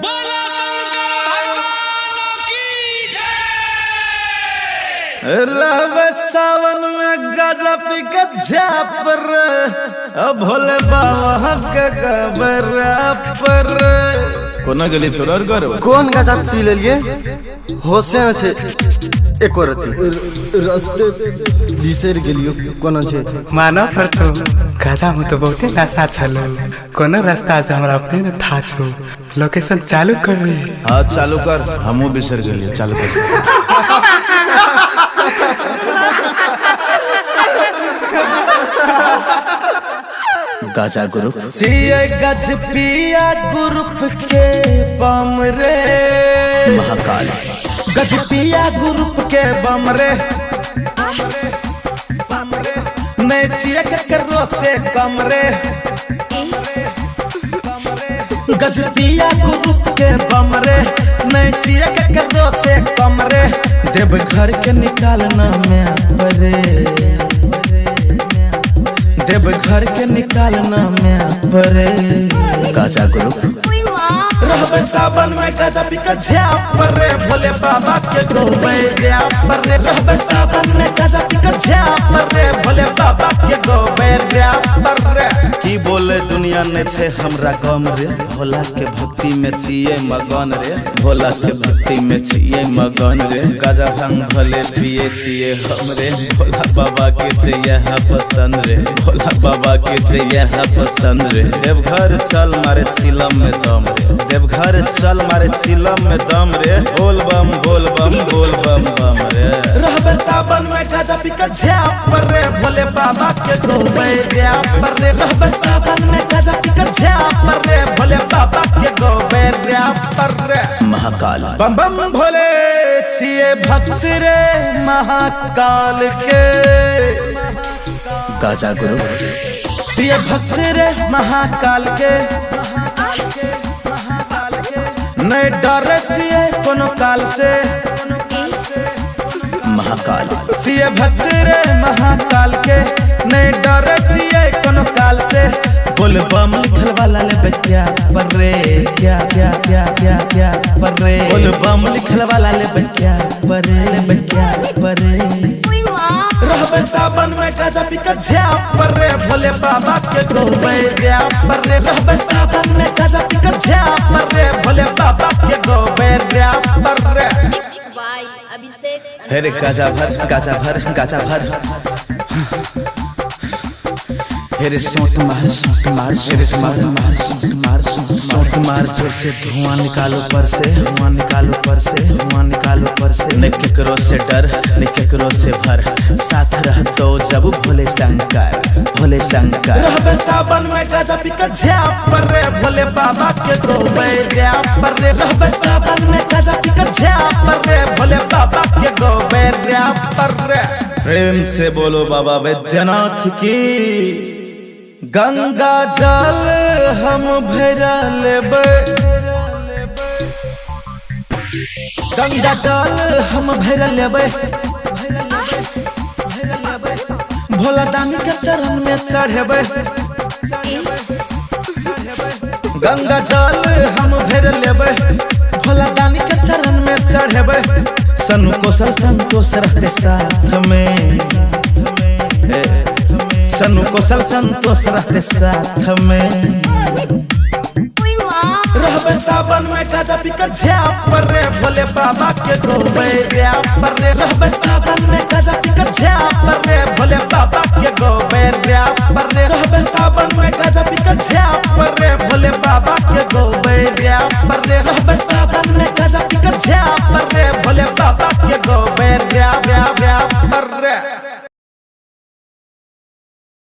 बोला शंकर भगवान की जय। रवे सावन में गजा पी के झापर भोले बाबा के गबरा पर कोना गली तोर घर कौन गजा पी लेलिए होशे छे एको रति रास्ते बिसर गेलियो कोना छे माना पर तो गाजा में तो बहुते नशा छलल कोनो रास्ता से हमरा अपने न था छो लोकेशन चालू कर रे। हां चालू कर हमहु बिसर गेलियो चालू कर गाजा ग्रुप सीए गज पिया ग्रुप के बम रे महाकाल गज पिया ग्रुप के बम रे नहीं चिए करो से कम रे गज पिया ग्रुप के बम रे नहीं चिए करो से कम रे देव घर के निकालना में परे देव घर के निकालना में परे गाजा ग्रुप रहबे सावन में गजा पी के झाप परे भोले बाबा के गोबे गया परे रहबे सावन में गजा पी के झाप परे भोले बाबा के गोबे गया परे की बोले दुनिया ने छे हमरा गम रे भोला के भक्ति में छिए मगन रे भोला के भक्ति में छिए मगन रे गजा भांग भले पिए छिए हमरे भोला बाबा के से यह पसंद रे भोला बाबा के से यह पसंद रे देवघर चल मारे चिलम में दम रे देवघर चल मारे चिलम में दम रे बोल बम बम रे रहबे सावन में गजा पी के झाप परे भोले बाबा के गोबे गया परे रहबे सावन में गजा पी के झाप परे भोले बाबा के गोबे गया परे महाकाल बम बम भोले छिए भक्त रे महाकाल के गाजा गुरु छिए भक्त रे महाकाल के नहीं डर छिए कोनो काल से महाकाल छिए भक्त रे महाकाल के नहीं डर छिए कोनो काल से बोल बम लिखल वाला ले क्या पर रे क्या क्या क्या क्या क्या पर रे बोल बम लिखल वाला ले क्या पर रे रहबे सावन में गजा पी के झाप परे भोले बाबा के गोबे गया परे रहबे सावन में गजा पी के झाप परे भोले बाबा के गोबे गया परे हेरे गाजा भर हेरे सोट मार हेरे सोट मार जोर से धुआं निकालो पर से न केकरो से डर न केकरो से भर साथ रहतो जब भोले शंकर रहबे सावन में गजा पी के झाप परे भोले बाबा के गोबे गया परे रहबे सावन में गजा पी के झाप परे भोले बाबा के गोबे गया परे प्रेम से बोलो बाबा वैद्यनाथ की गंगा जल हम भरा लेबे गंगा जल हम भरा लेबे भोला दानी के चरण में चढ़ेबे गंगा जल हम भरा लेबे भोला दानी के चरण में चढ़ेबे सनु कौशल संतोष रहते साथ में सनु कौशल संतोष रहते साथ में रहबे सावन में गजा पी के झाप परे भोले बाबा के गोबे गया परे रहबे सावन में गजा पी के झाप परे भोले बाबा के गोबे गया परे रहबे सावन में गजा पी के झाप परे भोले बाबा के गोबे